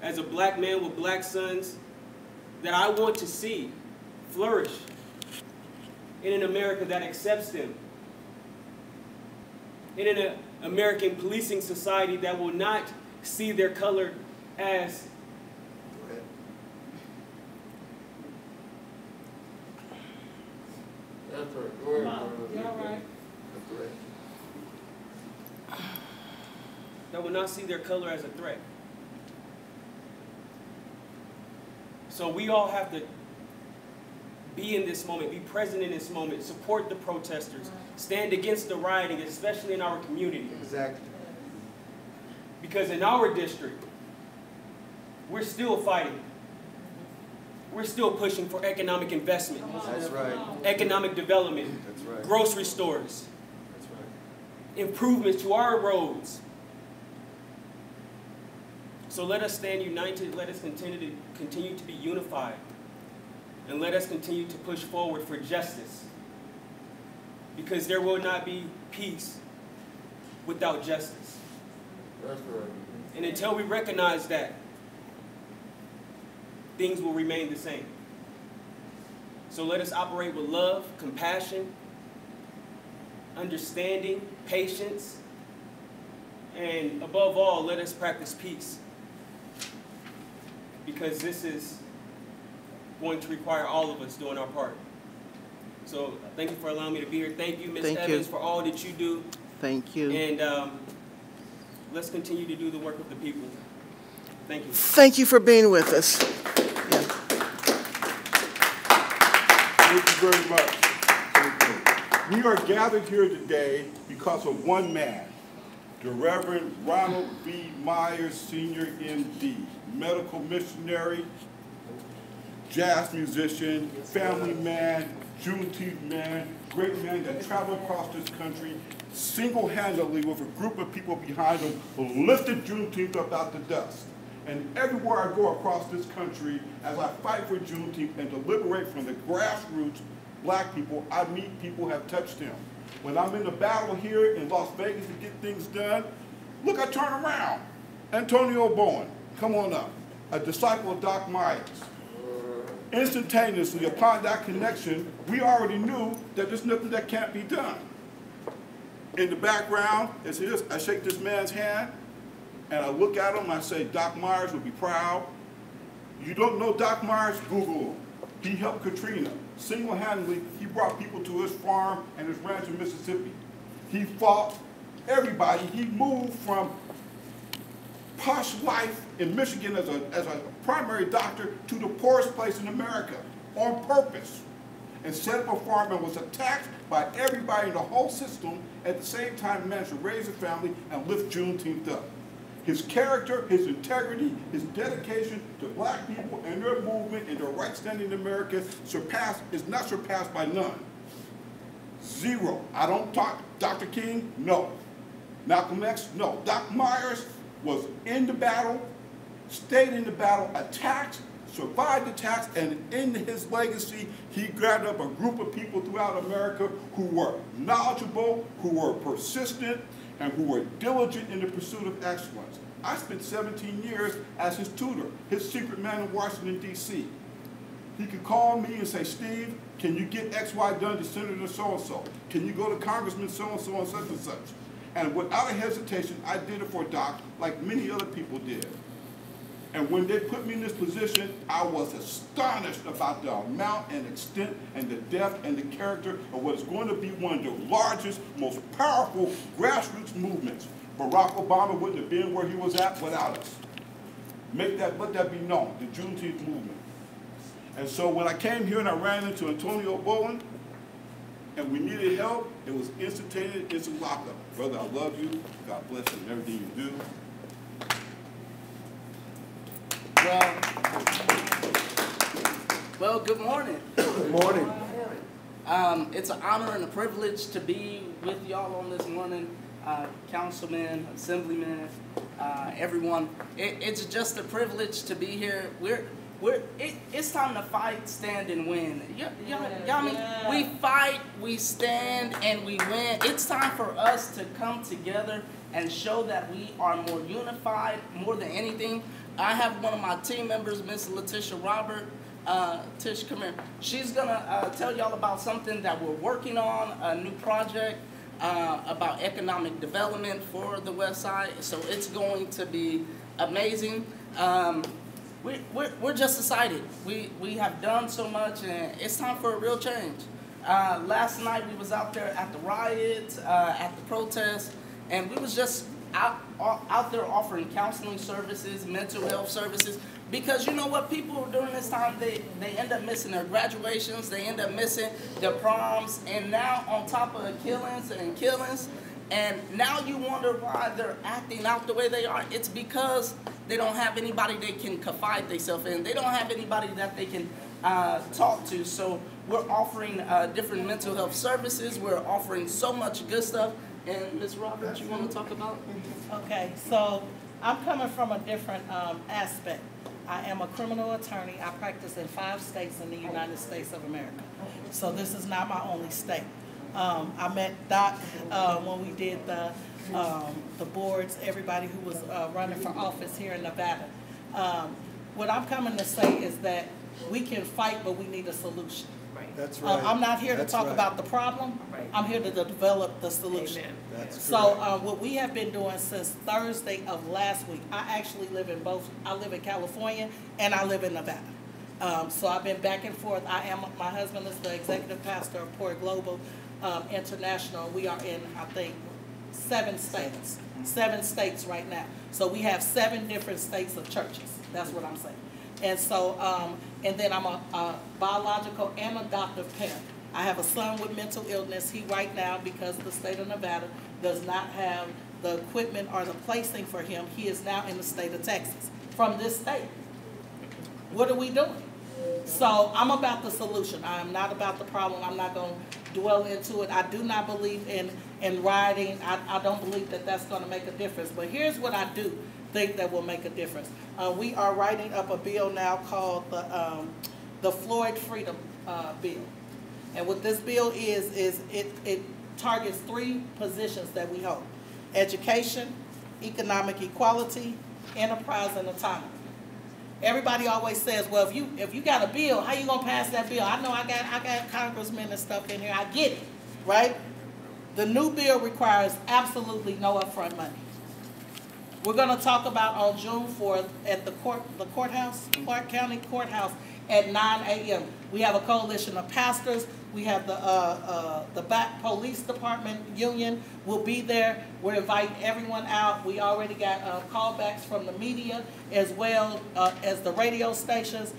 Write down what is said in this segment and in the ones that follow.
as a black man with black sons, that I want to see flourish in an America that accepts them, in an American policing society that will not see their color as That's right. Go ahead. You all right? That's right. that will not see their color as a threat. So we all have to be in this moment, be present in this moment, support the protesters, stand against the rioting, especially in our community. Exactly. Because in our district, we're still fighting. We're still pushing for economic investment, That's right. economic development, That's right. grocery stores, That's right. improvements to our roads. So let us stand united, let us continue to be unified, and let us continue to push forward for justice. Because there will not be peace without justice. That's right. And until we recognize that, things will remain the same. So let us operate with love, compassion, understanding, patience, and above all, let us practice peace. Because this is going to require all of us doing our part. So thank you for allowing me to be here. Thank you, Ms. Evans, for all that you do. Thank you. And let's continue to do the work of the people. Thank you. Thank you for being with us. Thank you very much. Thank you. We are gathered here today because of one man, the Reverend Ronald B. Myers, Sr., M.D., medical missionary, jazz musician, family man, Juneteenth man, great man that traveled across this country single-handedly with a group of people behind him who lifted Juneteenth up out the dust. And everywhere I go across this country, as I fight for Juneteenth and to liberate from the grassroots black people, I meet people who have touched him. When I'm in the battle here in Las Vegas to get things done, look, I turn around. Antonio Bowen, come on up, a disciple of Doc Myers. Instantaneously, upon that connection, we already knew that there's nothing that can't be done. In the background, as it is, I shake this man's hand, and I look at him, and I say, Doc Myers would be proud. You don't know Doc Myers? Google him. He helped Katrina. Single-handedly, he brought people to his farm and his ranch in Mississippi. He fought everybody. He moved from posh life in Michigan as a primary doctor to the poorest place in America on purpose, and set up a farm and was attacked by everybody in the whole system. At the same time, managed to raise a family and lift Juneteenth up. His character, his integrity, his dedication to black people and their movement and their right standing in America is not surpassed by none. Zero. I don't talk Dr. King, no. Malcolm X, no. Doc Myers was in the battle, stayed in the battle, attacked, survived attacks, and in his legacy, he grabbed up a group of people throughout America who were knowledgeable, who were persistent, and who were diligent in the pursuit of excellence. I spent 17 years as his tutor, his secret man in Washington, D.C. He could call me and say, Steve, can you get XY done to Senator so-and-so? Can you go to Congressman so-and-so and such and such? And without a hesitation, I did it for Doc like many other people did. And when they put me in this position, I was astonished about the amount and extent and the depth and the character of what is going to be one of the largest, most powerful grassroots movements. Barack Obama wouldn't have been where he was at without us. Let that be known, the Juneteenth movement. And so when I came here and I ran into Antonio Bowen, and we needed help, it was instantaneous, instant lockup. Brother, I love you. God bless you and everything you do. Well, good morning. Good morning. It's an honor and a privilege to be with y'all on this morning, councilmen, assemblymen, everyone. It's just a privilege to be here. It's time to fight, stand, and win. Y'all mean? We fight, we stand, and we win. It's time for us to come together and show that we are more unified, more than anything. I have one of my team members, Miss Letitia Robert. Tish, come here. She's gonna tell y'all about something that we're working on, a new project about economic development for the West Side. So it's going to be amazing. We're just excited. We have done so much, and it's time for a real change. Last night we was out there at the riots, at the protests, and we was just out there offering counseling services, mental health services, because you know what, people during this time, they end up missing their graduations, they end up missing their proms, and now on top of killings, and now you wonder why they're acting out the way they are. It's because they don't have anybody they can confide themselves in. They don't have anybody that they can talk to. So we're offering different mental health services. We're offering so much good stuff. And Ms. Roberts, you want to talk about? Okay, so I'm coming from a different aspect. I am a criminal attorney. I practice in 5 states in the United States of America. So this is not my only state. I met Doc when we did the boards, everybody who was running for office here in Nevada. What I'm coming to say is that we can fight, but we need a solution. That's right. I'm not here to That's talk right. about the problem. Right. I'm here to develop the solution. Amen. That's So correct. what we have been doing since Thursday of last week, I actually live in both, I live in California and I live in Nevada. So I've been back and forth. My husband is the executive pastor of Port Global International. We are in, I think, 7 states. 7 states right now. So we have 7 different states of churches. That's what I'm saying. And so, and then I'm a biological and adoptive parent. I have a son with mental illness. He right now, because the state of Nevada does not have the equipment or the placing for him, he is now in the state of Texas from this state. What are we doing? So I'm about the solution. I am not about the problem. I'm not going to dwell into it. I do not believe in rioting. I don't believe that that's going to make a difference. But here's what I do think that will make a difference. We are writing up a bill now called the Floyd Freedom Bill. And what this bill is it targets 3 positions that we hold: education, economic equality, enterprise, and autonomy. Everybody always says, well, if you got a bill, how you gonna pass that bill? I know I got congressmen and stuff in here. I get it, right? The new bill requires absolutely no upfront money. We're going to talk about on June 4th at the courthouse, Clark County Courthouse at 9 a.m. We have a coalition of pastors. We have the Back Police Department Union will be there. We're inviting everyone out. We already got callbacks from the media as well as the radio stations.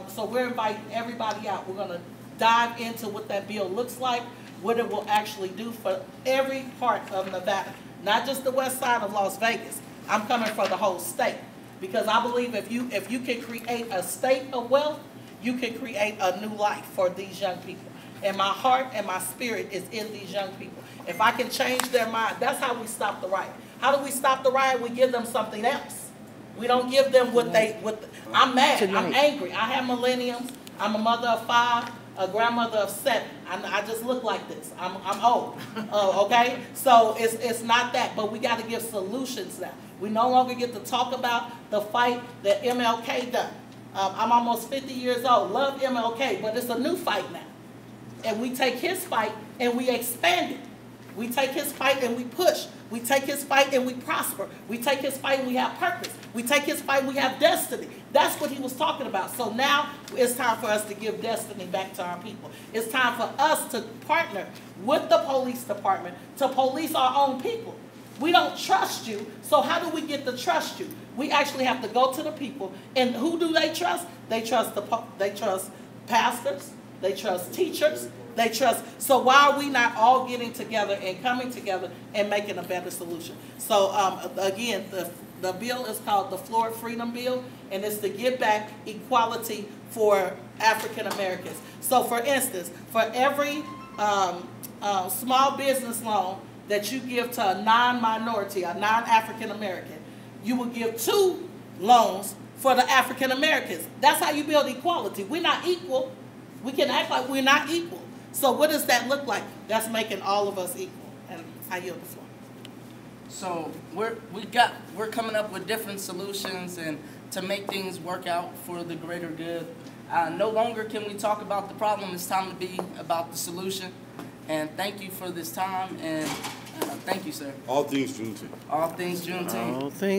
So we're inviting everybody out. We're going to dive into what that bill looks like, what it will actually do for every part of Nevada, not just the west side of Las Vegas. I'm coming for the whole state, because I believe if you can create a state of wealth, you can create a new life for these young people. And my heart and my spirit is in these young people. If I can change their mind, that's how we stop the riot. How do we stop the riot? We give them something else. We don't give them I'm mad, I'm angry. I have millenniums. I'm a mother of 5, a grandmother of 7. I just look like this. I'm old, okay? So it's not that, but we got to give solutions now. We no longer get to talk about the fight that MLK done. I'm almost 50 years old, love MLK, but it's a new fight now. And we take his fight and we expand it. We take his fight and we push. We take his fight and we prosper. We take his fight and we have purpose. We take his fight and we have destiny. That's what he was talking about. So now it's time for us to give destiny back to our people. It's time for us to partner with the police department to police our own people. We don't trust you, so how do we get to trust you? We actually have to go to the people, and who do they trust? They trust pastors, they trust teachers, they trust. So why are we not all getting together and coming together and making a better solution? So again, the bill is called the Floyd Freedom Bill, and it's to give back equality for African Americans. So for instance, for every small business loan that you give to a non-minority, a non-African American, you will give 2 loans for the African Americans. That's how you build equality. We're not equal. We can act like we're not equal. So what does that look like? That's making all of us equal. And I yield the floor. So we're coming up with different solutions, and to make things work out for the greater good. No longer can we talk about the problem. It's time to be about the solution. And thank you for this time. And thank you, sir. All things Juneteenth. All things Juneteenth. All things